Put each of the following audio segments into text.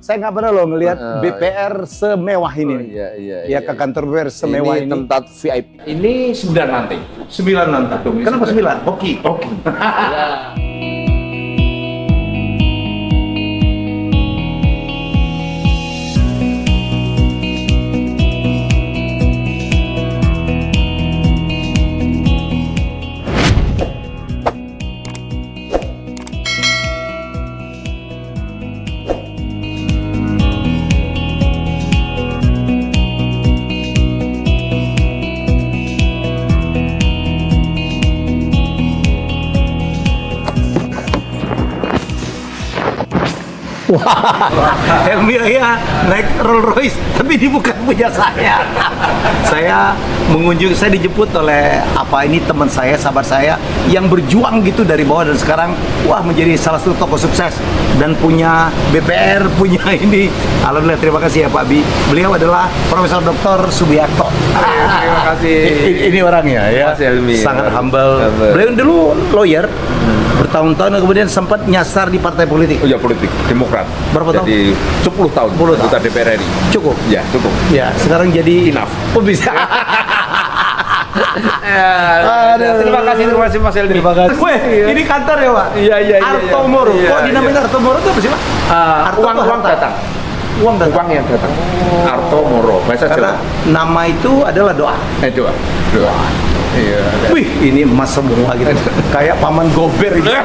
Saya nggak pernah loh ngelihat BPR semewah ini. Iya, ke kantor BPR semewah ini. Tempat VIP. Ini 9 lantai. 9 lantai. Kenapa 9? Hoki. Wah, Helmi ya naik Rolls Royce, tapi ini bukan punya saya. Saya dijemput oleh teman saya, sahabat saya yang berjuang gitu dari bawah dan sekarang menjadi salah satu tokoh sukses dan punya BPR, punya ini. Alhamdulillah, terima kasih ya Pak Bi. Beliau adalah Profesor Dr. Subiakto. Terima kasih. Ini orangnya ya. Mas Helmi. Sangat humble. Beliau dulu lawyer. Bertahun-tahun kemudian sempat nyasar di partai politik. Oh ya, politik Demokrat. Berapa tahun? Jadi 10 tahun. 10 tahun. Anggota DPR RI. Cukup. Ya, cukup. Ya, sekarang jadi Enough. Oh, bisa. Terima kasih Mas Helmi. Terima kasih. Ini kantor ya, Pak? Iya. Arto Moro. Kok dinamain Arto Moro itu apa sih, Pak? Uang datang. Uang yang datang. Arto Moro. Bahasa Karena Jawa. nama itu adalah doa. Doa. Iya. Wih, ini emas semua gitu. Kayak paman gober gitu. Wah,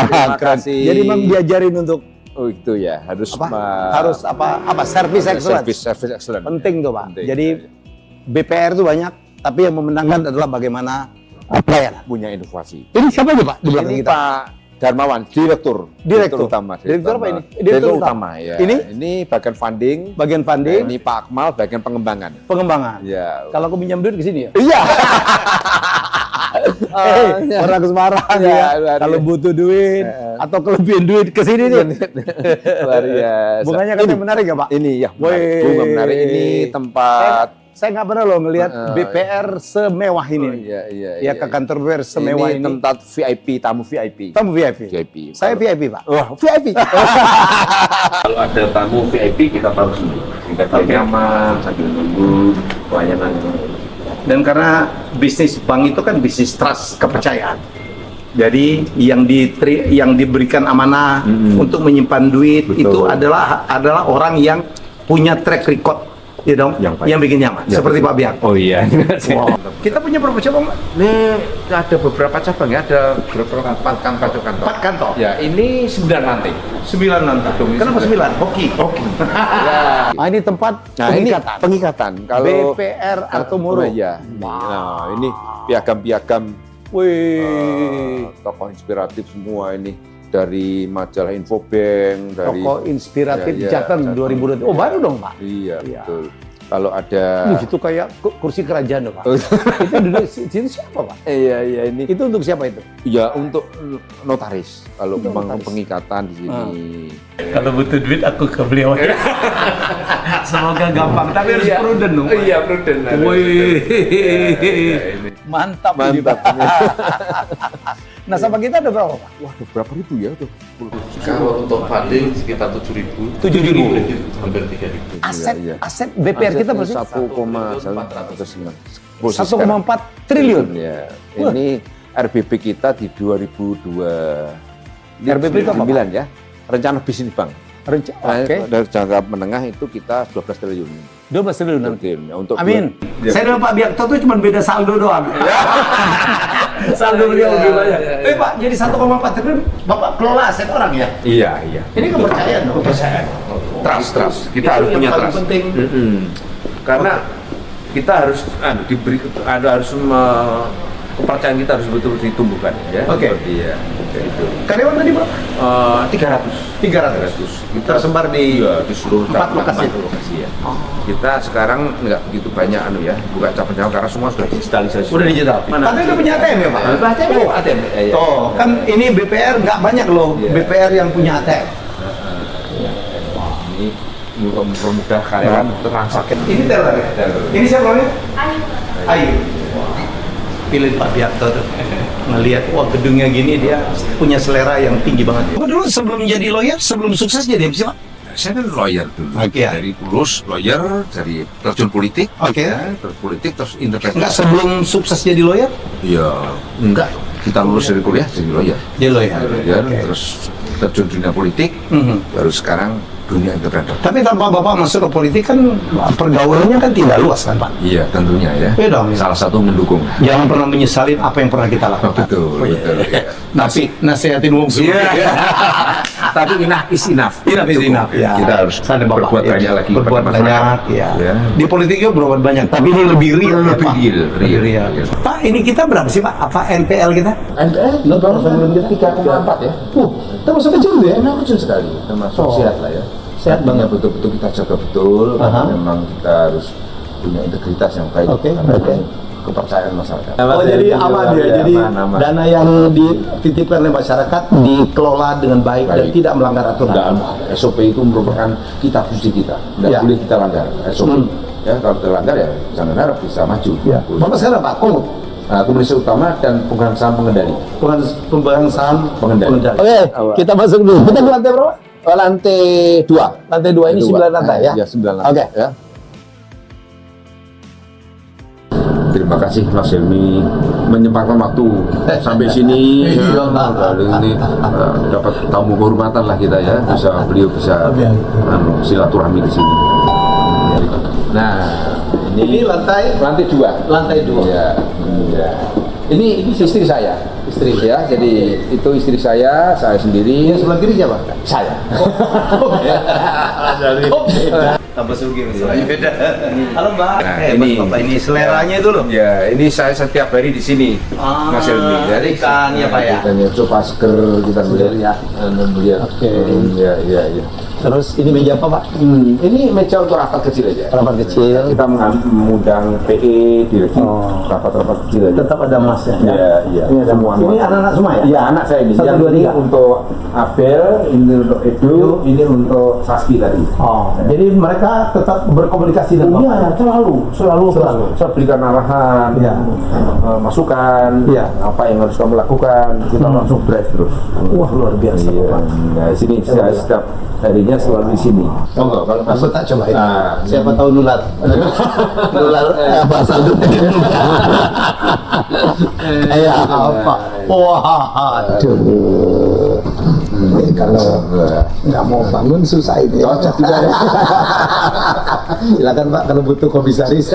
Terima keren. kasih. Jadi memang diajarin untuk itu ya, harus service excellence. Service excellence. Penting tuh, Pak. Penting, Jadi BPR itu banyak, tapi yang memenangkan adalah bagaimana pelayanan. punya inovasi. Ini siapa aja, Pak, di belakang Ini kita? Pak Darmawan, Direktur Utama. Direktur apa ini? Direktur utama ya. Ini bagian funding. bagian funding, Ini Pak Akmal, bagian pengembangan. pengembangan. Ya. Kalau aku pinjam duit ke sini ya? Iya. Orang Semarang Ya, ya. luar Kalau biasa. butuh duit atau kelebihan duit ke sini nih. Luar biasa. Bunganya katanya menarik ya, Pak? Ini ya, Woi. bunga menarik. Ini tempat. Saya nggak pernah loh ngelihat BPR semewah ini. Iya. Ke kantor BPR semewah ini. tempat VIP, tamu VIP. Kamu VIP? VIP. Saya VIP, Pak. Wah, VIP. Kalau ada tamu VIP kita taruh sendiri. Sehingga dia nyaman sambil nunggu pelayanan. Dan karena bisnis bank itu kan bisnis trust, kepercayaan. Jadi yang diberikan amanah untuk menyimpan duit. Betul. Itu adalah orang yang punya track record, ya dong, yang bikin nyaman. Ya, seperti betul. Pak Biang. Oh iya. Wow. Kita punya berapa cabang, Pak? Ini ada beberapa cabang ya, ada beberapa kantor. 4 kantor. Ya, ini 9 lantai. 9 lantai. Kenapa 9? Hoki. Ya. Ini tempat pengikatan. Pengikatan. Kalau BPR Arto Moro. Iya. Nah, ini piagam-piagam tokoh inspiratif semua ini dari majalah Infobank, dari Tokoh inspiratif Ya, Jateng 2020. Oh, baru dong, Pak. Iya, Iya. betul. Kalau ada Itu kayak kursi kerajaan loh, Pak. Itu duduk situ siapa, Pak? iya ini Itu untuk siapa itu? ya untuk notaris. Kalau Untuk memang notaris. pengikatan di sini. Kalau butuh duit aku ke beliau. Semoga gampang, tapi harus prudent dong. Iya, prudent. Mantap. Mantap. Nasabah kita ada berapa, Pak? Wah, berapa ribu ya tuh? Kalau untuk funding sekitar 7.000, 7.000. hampir 3.000. Aset BPR kita berarti 1,4 triliun. Ya. Ini RBP kita di 2002. RBP itu apa, 9 ya. Rencana bisnis bank. Oke. Dari jangka menengah itu kita 12 triliun. 12 triliun nanti. Ya, untuk Amin. Ya. Saya dengan Pak Biakto tuh cuma beda saldo doang. Saldo beliau lebih banyak. Pak, jadi 1,4 triliun Bapak kelola aset orang ya? Iya. Ini kepercayaan dong. Kepercayaan. Trust. Kita Itu harus yang punya paling trust. penting. Karena kita harus diberi kepercayaan kita harus betul ditumbuhkan ya. Oke. Iya. Itu. Karyawan tadi berapa? 300. 300. Kita Tersebar di di seluruh 4 lokasi. lokasi ya. Kita sekarang nggak begitu banyak buka cabang-cabang karena semua sudah digitalisasi. Udah digital. Tapi udah punya ATM ya, Pak? ATM. Iya. Oh, kan ini BPR nggak banyak loh Iya. BPR yang punya ATM. ini untuk mempermudah karyawan transaksi. Ini teller ya? Ini siapa namanya? Ayu. Pilih Pak Biakto tuh. Ngelihat, wah gedungnya gini, dia punya selera yang tinggi banget. Apa dulu sebelum jadi lawyer, sebelum sukses jadi apa sih Pak? Saya kan lawyer dulu, Oke. dari lulus lawyer, dari terjun politik, Oke. terus politik, terus independen. Enggak, sebelum sukses jadi lawyer? Ya, enggak. Kita lulus dari kuliah jadi lawyer. Jadi lawyer. Lawyer, Oke. terus terjun dunia politik, Mhm. baru sekarang dunia independen. Tapi tanpa Bapak masuk ke politik kan pergaulannya kan tidak luas kan Pak? Iya, tentunya ya. Iya dong. Salah satu mendukung. Jangan pernah menyesalin apa yang pernah kita lakukan. Betul, Oh, iya. betul. Ya. Tapi nasihatin wong semua. Iya. Tapi enough is enough. Enough is enough, ya. Kita harus Sana Bapak, berbuat ya. banyak lagi. Berbuat pada banyak, masyarakat. ya. Ya. Di politik juga berbuat banyak, tapi ini lebih real, ya, Lebih Pak. real, Lebih real. real. Pak, ini kita berapa sih Pak? Apa NPL kita? NPL kita 3,4 ya. Termasuk kecil tuh ya? Memang kecil sekali, termasuk sehat lah ya. Sehat banget. Betul-betul kita jaga betul, Aha. karena memang kita harus punya integritas yang baik, Oke, karena oke. kepercayaan masyarakat. Oh jadi aman ya, jadi aman. dana yang dititipkan oleh masyarakat dikelola dengan baik dan Baik. tidak melanggar aturan. Dan SOP itu merupakan kitab suci kita, tidak Ya. boleh kita langgar SOP. Ya, kalau kita langgar ya jangan harap bisa maju. Ya. Bapak sekarang Pak, Komut, Komisi Utama dan pemegang saham pengendali. pemegang saham Pengendali. Oke, kita masuk dulu. Kita ke lantai berapa? Lantai 2. Lantai 2 ini 9 lantai ya? Ya, 9 lantai. Oke. Ya. Terima kasih Mas Helmi menyempatkan waktu sampai sini. Iya, Pak. Lalu ini dapat tamu kehormatan lah kita ya, beliau bisa Iya. silaturahmi di sini. Nah, Ini lantai 2. lantai 2. Ya, ya. Ini istri saya. Istri ya, jadi itu istri saya sendiri. Yang sebelah kiri siapa? Saya. Tambah Sugi beda. Halo Mbak. Nah, Hebat Bapak ini seleranya itu loh. Ya, ini saya setiap hari di sini, Mas Helmi. Ikan ya Pak ya. Ikan yang coba seger kita melihat ya. Melihat. Oke. Ya, ya, ya. Terus ini meja apa Pak? Ini meja untuk rapat kecil aja. Rapat kecil. Kita mengundang PE, direksi, Oh. rapat-rapat kecil aja. Tetap ada masnya. Ya, iya. Ini ada Semua Ini mas. anak-anak semua ya? Iya, anak saya ini. 1, Yang 2, ini 3. untuk Abel, ini untuk Edu, ini untuk Saski tadi. Oh, jadi mereka tetap berkomunikasi dengan Bapak. Iya, selalu. Saya berikan arahan, Iya. masukan, Iya. apa yang harus kamu lakukan, kita langsung drive terus. Wah, luar biasa Iya. Bapak. Nah, sini saya setiap harinya selalu di sini. Kalau aku tak coba itu. Nah, Siapa tahu nular. Nular bahasa Ya apa? Wah, aduh. Kalau nggak mau bangun susah ini. Cocok juga ya. Silakan Pak kalau butuh komisaris.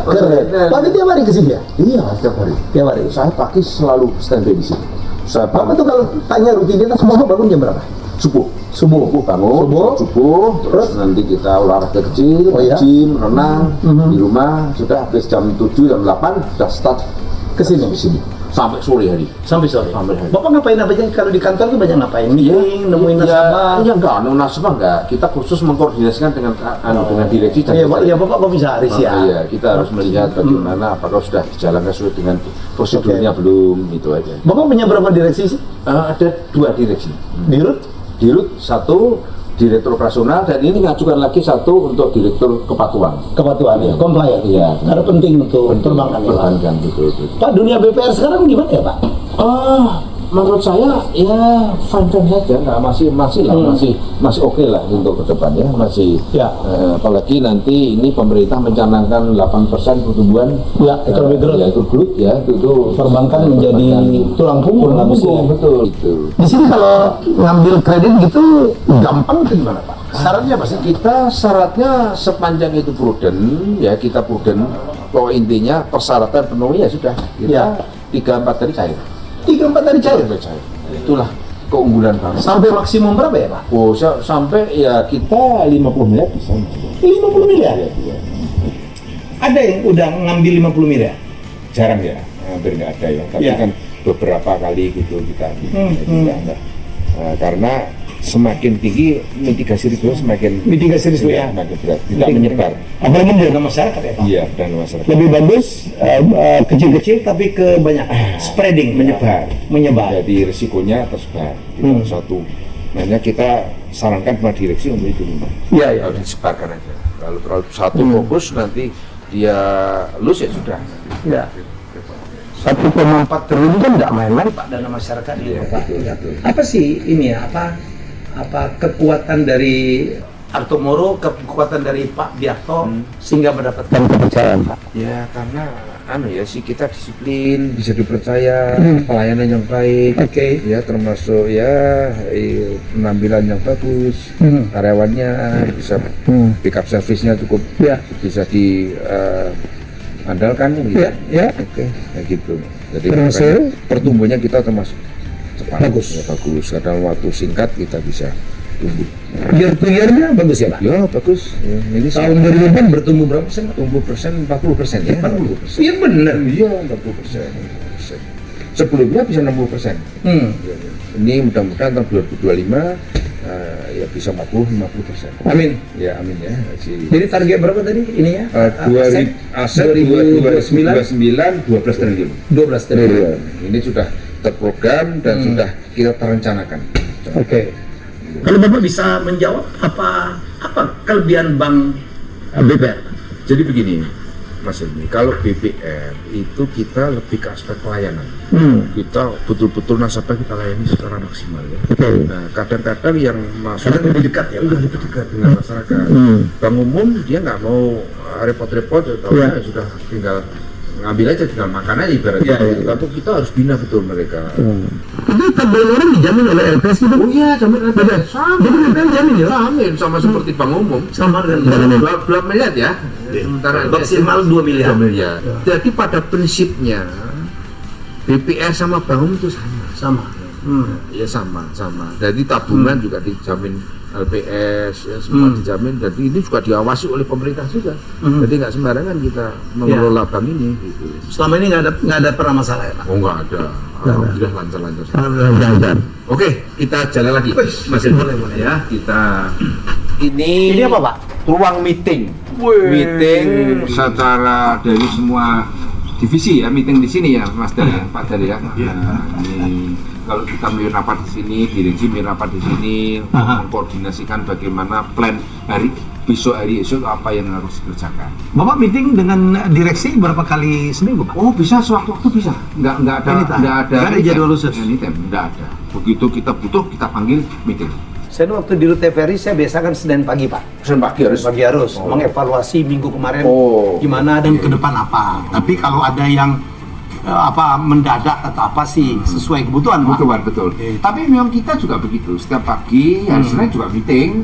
Keren. Pak ini tiap hari kesini ya? Iya, setiap hari. Tiap hari. Saya pagi selalu standby di sini. Saya Bapak bangun tuh kalau tanya rutinitas mau bangun jam berapa? subuh. Subuh. Bangun, terus nanti kita olahraga kecil, Oh, iya? gym, renang di rumah. Sudah habis jam 7, jam 8 sudah start Kesini? Kesini sampai sore hari. Sampai sore. Sampai hari. Bapak ngapain aja kalau di kantor tuh banyak ngapain? Meeting, nemuin nasabah. Iya enggak, nasabah enggak. Kita khusus mengkoordinasikan dengan dengan direksi dan Iya, Pak. Iya, Bapak komisaris ya. Iya, kita harus melihat bagaimana apakah sudah dijalankan sesuai dengan prosedurnya belum, itu aja. Bapak punya berapa direksi sih? Ada 2 direksi. Dirut? Dirut 1, direktur operasional, dan ini ngajukan lagi 1 untuk direktur kepatuhan. Kepatuhan ya, compliant. Iya. Karena penting untuk perbankan ya, Pak. Perbankan, betul. Pak, dunia BPR sekarang gimana ya, Pak? Menurut saya ya fine saja, nggak masih oke lah untuk ke depan ya, masih. Ya. Apalagi nanti ini pemerintah mencanangkan 8% pertumbuhan. Ya, ekonomi growth. Ya, itu growth ya, itu Perbankan menjadi tulang punggung tulang habis punggung, ya. betul. Itu. Di sini kalau ngambil kredit gitu gampang atau gimana, Pak? Syaratnya apa sih? Kita syaratnya sepanjang itu prudent, ya kita prudent. Kalau intinya persyaratan penuhi ya sudah. Kita Ya. 3-4 tadi cair. 3-4 hari cair. Itulah keunggulan kami. Sampai maksimum berapa ya, Pak? Oh, sampai ya kita 50 miliar bisa. 50 miliar. Ada yang udah ngambil 50 miliar? Jarang ya, hampir nggak ada ya. Tapi Ya. kan beberapa kali gitu kita juga enggak. Karena semakin tinggi mitigasi risiko semakin Mitigasi risiko ya. semakin berat, tidak menyebar. Apalagi menjaga masyarakat ya, Pak? Iya, dan masyarakat. Lebih bagus kecil-kecil tapi ke banyak spreading, menyebar. Jadi risikonya tersebar. Kita satu Hanya kita sarankan sama direksi untuk itu. Iya, iya. Harus disebarkan aja. Kalau satu fokus nanti dia lulus ya sudah. Ya. 1,4 triliun kan nggak main-main Pak dana masyarakat ini Pak. Apa sih ini ya? Apa kekuatan dari Arto Moro, kekuatan dari Pak Biakto sehingga mendapatkan kepercayaan Pak? Ya karena kita disiplin, bisa dipercaya, pelayanan yang baik, ya termasuk penampilan yang bagus, karyawannya bisa backup service-nya cukup, bisa diandalkan gitu. Kayak gitu. Jadi makanya pertumbuhannya kita termasuk cepat, bagus. Dalam waktu singkat kita bisa tumbuh. Year-to-year-nya bagus ya Pak? Ya bagus. Ya, ini Tahun 2000 bertumbuh berapa persen? tumbuh 40% ya. 40%. Iya benar. Iya 40%. Sebelumnya bisa 60%. Ini mudah-mudahan tahun 2025 ya bisa 40-50%. Amin. Ya amin ya. Jadi target berapa tadi ininya? Aset 2029 12 triliun. 12 triliun. Ini sudah terprogram dan sudah kita terencanakan. Oke. Kalau Bapak bisa menjawab apa kelebihan Bank BPR? Jadi begini, Mas Ilmi, kalau BPR itu kita lebih ke aspek pelayanan. Kita betul-betul nasabah kita layani secara maksimal ya. Nah, kadang-kadang yang masuk lebih dekat ya, Pak? lebih dekat dengan masyarakat. Bank umum dia nggak mau repot-repot, ya sudah tinggal ngambil aja, tinggal makan aja ibaratnya. Tapi kita harus bina betul mereka. Ini tabungan orang dijamin oleh LPS gitu? Oh iya, jamin ada. Sama. BPR jamin ya? Sama seperti bank umum. Sama dengan Belum melihat ya. Sementara maksimal 2 miliar. 2 miliar. Jadi pada prinsipnya BPR sama bank umum itu sama. Ya sama. Jadi tabungan juga dijamin LPS, ya semua dijamin. Jadi ini juga diawasi oleh pemerintah juga. Jadi nggak sembarangan kita mengelola bank ini. Gitu. Selama ini nggak ada pernah masalah ya Pak? Oh nggak ada. Alhamdulillah lancar-lancar. Oke, kita jalan lagi. Masih boleh ya. Kita ini apa Pak? ruang meeting. Meeting secara dari semua divisi ya, meeting di sini ya Mas Dari, Pak Dari ya. Ini kalau kita rapat di sini, direksi rapat di sini, mengkoordinasikan bagaimana plan hari esok apa yang harus dikerjakan. Bapak meeting dengan direksi berapa kali seminggu Pak? Oh bisa, sewaktu-waktu bisa. Nggak ada jadwal khusus. Nggak ada. Begitu kita butuh, kita panggil meeting. Saya waktu di Rute Ferry saya biasakan Senin pagi Pak. Senin pagi harus. Mengevaluasi minggu kemarin gimana dan ke depan apa. Tapi kalau ada yang mendadak atau apa sih sesuai kebutuhan Pak. Betul. Tapi memang kita juga begitu. Setiap pagi hari Senin juga meeting.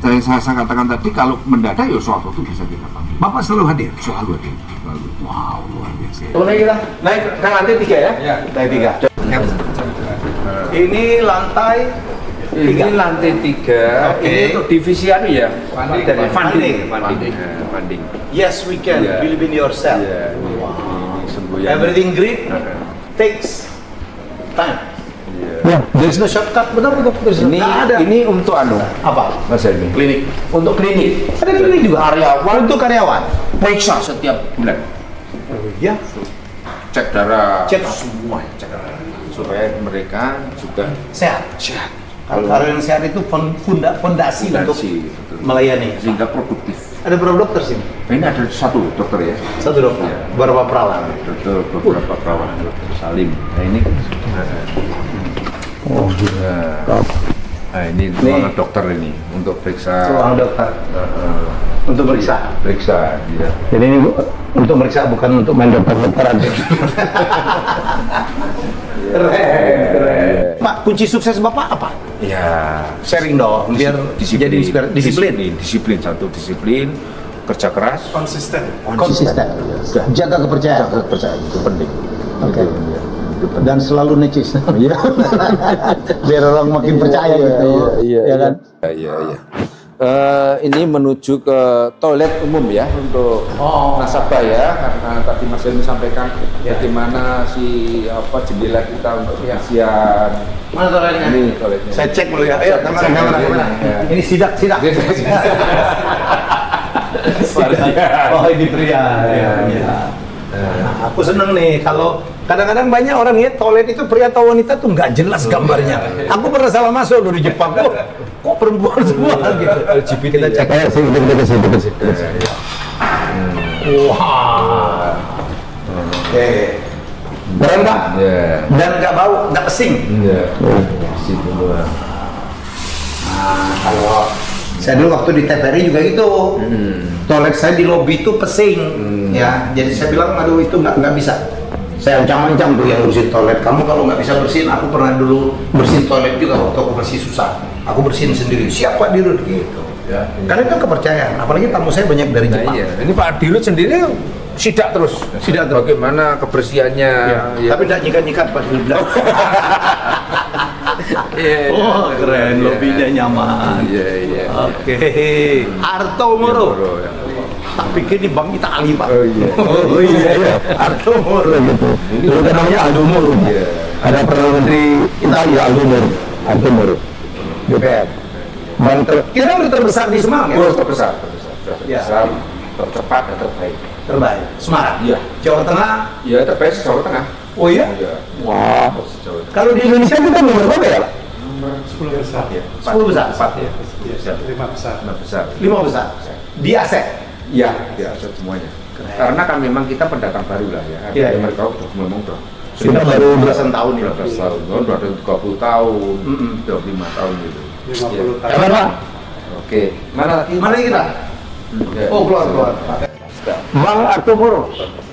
Dan saya katakan tadi kalau mendadak ya suatu waktu bisa kita panggil. Bapak selalu hadir? Selalu hadir. Wow, luar biasa. Naik ke lantai 3 ya? Ya, lantai 3. Ini lantai 3. Ini lantai 3. Ini untuk divisi ya. Funding. Yes, we can. Yeah. Believe in yourself. Everything great takes time. There's no shortcut. Betul. Ini untuk Apa? Mas Helmi. Klinik. Untuk klinik. Ada klinik juga. Karyawan Untuk karyawan. periksa setiap bulan. Ya. Cek darah. Cek semua. Cek darah. Supaya mereka juga Sehat. sehat. Kalau yang sehat itu fondasi untuk betul. melayani. Sehingga produktif. Ada berapa dokter sini? Ini ada satu dokter ya. Satu dokter. Ya. Berapa perawat? Dokter beberapa perawat. Dokter Salim. Nah ini. Nah ini ruangan dokter ini untuk periksa. Ruang dokter. Untuk periksa. Periksa. Ya. Jadi ini untuk periksa bukan untuk main dokter-dokteran. Keren. Pak, kunci sukses Bapak apa? Ya. Sharing dong, biar jadi disiplin. Disiplin, satu disiplin, kerja keras, Konsisten. Sudah. Jaga kepercayaan. Jaga kepercayaan itu penting. Oke. Itu penting. Dan selalu necis. Iya. Biar orang makin percaya gitu. Iya kan? Iya. Ini menuju ke toilet umum ya untuk nasabah ya, karena tadi Mas Helmi sampaikan bagaimana jendela kita untuk pengisian. Mana toiletnya? Ini toiletnya. Saya cek dulu ya. Ayo, kamera. Ya. Ini sidak. Oh, ini pria. Ya. Nah, aku seneng nih kalau kadang-kadang banyak orang ya toilet itu pria atau wanita tuh nggak jelas gambarnya. Aku pernah salah masuk dulu di Jepang, kok perempuan semua gitu. LGBT Kita cek aja sih, kita ke situ. Wah. Oke. Keren Pak? Iya. Dan nggak bau, nggak pesing. Iya. Situ lah. Nah, kalau saya dulu waktu di TVRI juga gitu. Toilet saya di lobi itu pesing. Ya, jadi saya bilang, aduh itu nggak bisa. Saya ancam-ancam tuh yang bersihin toilet. Kamu kalau nggak bisa bersihin, aku pernah dulu bersihin toilet juga waktu aku masih susah. Aku bersihin sendiri. Siapa Dirut gitu. Ya. Karena itu kepercayaan. Apalagi tamu saya banyak dari Jepang. Iya. Ini Pak Dirut sendiri sidak terus. Sidak terus. Bagaimana kebersihannya? Ya. Tapi tidak nyikat-nyikat Pak Dirut. Iya. Oh keren, lobinya nyaman. Iya. Oke. Arto Moro. Ya. Tak pikir di Bank Itali Pak. Oh iya. Oh iya. Arto Moro gitu. Dulu kan namanya Aldo Moro. Iya. Ada Perdana Menteri Italia Aldo Moro. Aldo Moro. DPR. Bank kita kan udah terbesar di Semarang ya? Oh, terbesar. Ya. Terbesar, tercepat dan terbaik. Terbaik. Semarang. Iya. Jawa Tengah. Iya, terbaik Jawa Tengah. Oh iya? Iya. Wah. Jawa Tengah. Kalau di Indonesia kita nomor berapa ya Pak? 10 besar ya. 10 besar. 4 ya. 5 besar. 5 besar. 5 besar. Di ASEP. Iya, semuanya. Keren. Karena kan memang kita pendatang baru lah ya. Iya, iya. Mereka memang udah Kita baru belasan tahun ya. 12 tahun, udah ada 30 tahun, 25 tahun gitu. 50 tahun. Kabar Pak? Oke, mana lagi? Mana kita? Ya, Oh keluar. Bang Arto Moro.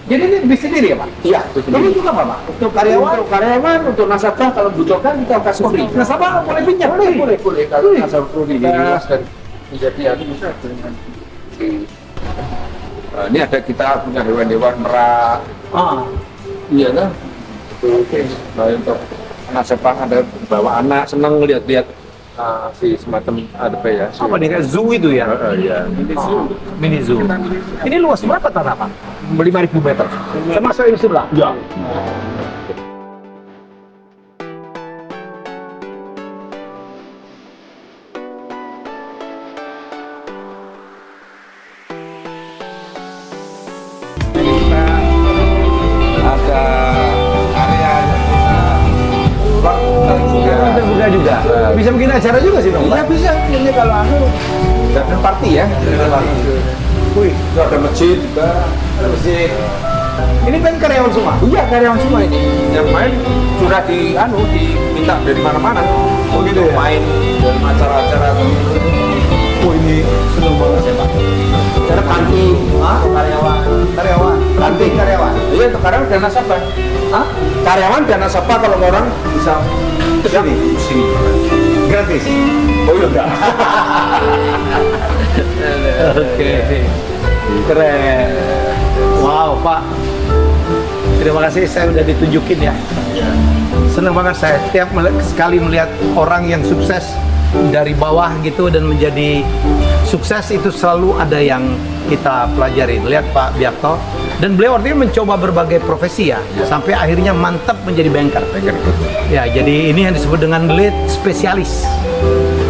Jadi ini bis sendiri ya Pak? Iya, Ini untuk apa Pak? Untuk karyawan? Untuk karyawan, untuk nasabah kalau butuhkan kita kasih free. Nasabah boleh pinjam? Boleh. Kalau nasabah prioritas dan menjadi bisa dengan ini ada kita punya hewan-hewan merak, Ah. iya kan? Oke. Nah, untuk nasabah ada bawa anak seneng lihat-lihat si semacam apa ya? Apa nih kayak zoo itu ya? Iya. Mini zoo. Ini luas berapa tanah Pak? 5.000 meter. Termasuk ini sebelah? Ya. Ada area Terbuka juga. Bisa bikin acara juga sih dong. Iya bisa, ini kalau garden party ya. Wih, Itu ada masjid juga. ada masjid. Ini kan karyawan semua. Iya karyawan semua ini. Yang main sudah diminta dari mana-mana. Oh, gitu ya? Main dalam acara-acara. Oh ini seneng banget ya Pak. Cara kantin, karyawan, kantin karyawan. Iya untuk karyawan dan nasabah. Hah? Karyawan dan nasabah kalau orang bisa Kesini? sini. Gratis. Oh iya enggak. Oke. Keren. Wow Pak. Terima kasih saya udah ditunjukin ya. Senang banget saya tiap sekali melihat orang yang sukses dari bawah gitu dan menjadi sukses itu selalu ada yang kita pelajari. Lihat Pak Biakto dan beliau artinya mencoba berbagai profesi ya, sampai akhirnya mantap menjadi banker. Ya, jadi ini yang disebut dengan lead spesialis.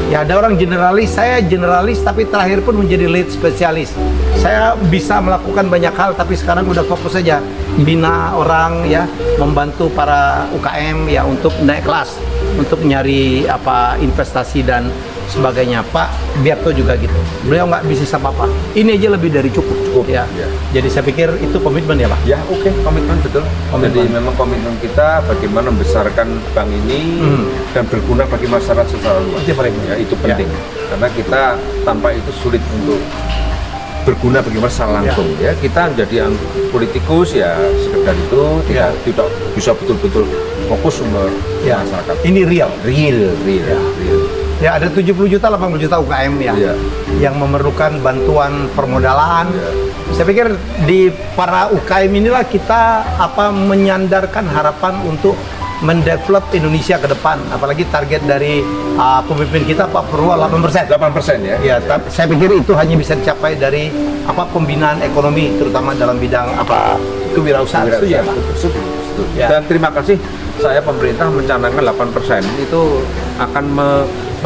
Ya, ada orang generalis, saya generalis tapi terakhir pun menjadi lead spesialis. Saya bisa melakukan banyak hal tapi sekarang udah fokus saja bina orang ya, membantu para UKM ya untuk naik kelas, untuk nyari apa investasi dan sebagainya. Pak Biakto juga gitu. Beliau nggak bisnis apa-apa. Ini aja lebih dari cukup ya. Jadi saya pikir itu komitmen ya Pak. Ya oke, komitmen betul. Jadi memang komitmen kita bagaimana membesarkan bank ini dan berguna bagi masyarakat secara luas. Itu paling Ya, itu penting. Karena kita tanpa itu sulit untuk berguna bagi masyarakat langsung. Ya, kita menjadi politikus ya sekedar itu tidak bisa betul-betul fokus sumber Ya. masyarakat. Ini real. Real. Ya ada 70 juta, 80 juta UKM ya, Iya. yang memerlukan bantuan permodalan. Iya. Saya pikir di para UKM inilah kita menyandarkan harapan untuk mendevelop Indonesia ke depan. Apalagi target dari pemimpin kita Pak Purwo 8%. 8% ya. Ya, saya pikir itu hanya bisa dicapai dari pembinaan ekonomi, terutama dalam bidang kewirausahaan. Setuju ya, Pak? Setuju. Ya. Dan terima kasih saya pemerintah mencanangkan 8% itu akan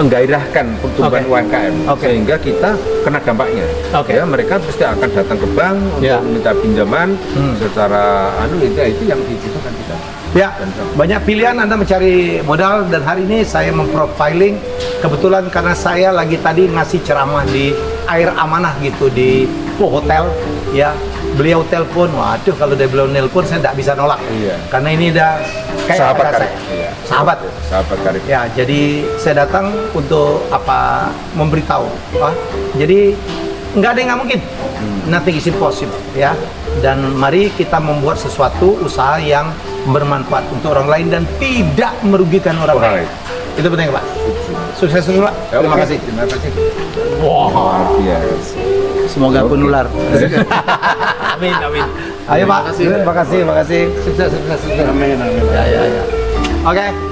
menggairahkan pertumbuhan Oke. UMKM Oke. sehingga kita kena dampaknya. Oke. Ya, mereka pasti akan datang ke bank untuk Ya. minta pinjaman Hmm. secara itu yang dibutuhkan kita. Ya, banyak pilihan Anda mencari modal dan hari ini saya memprofiling kebetulan karena saya lagi tadi ngasih ceramah di Air Amanah gitu di hotel ya. Beliau telepon, waduh kalau dia beliau nelpon saya tidak bisa nolak. Iya. Karena ini udah kayak Sahabat kakak karib. saya. Iya. Sahabat. Sahabat karib. Ya, jadi saya datang untuk apa memberitahu. Jadi nggak ada yang nggak mungkin. Nothing is impossible ya. Dan mari kita membuat sesuatu usaha yang bermanfaat untuk orang lain dan tidak merugikan orang lain. Itu penting Pak. Sukses dulu Pak. Terima kasih. Terima kasih. Wah, Luar biasa. semoga penular. Amin, amin. Ayo Pak. Terima kasih, terima kasih. Sukses, sukses, sukses. Amin, amin. Ya, ya, ya. Oke.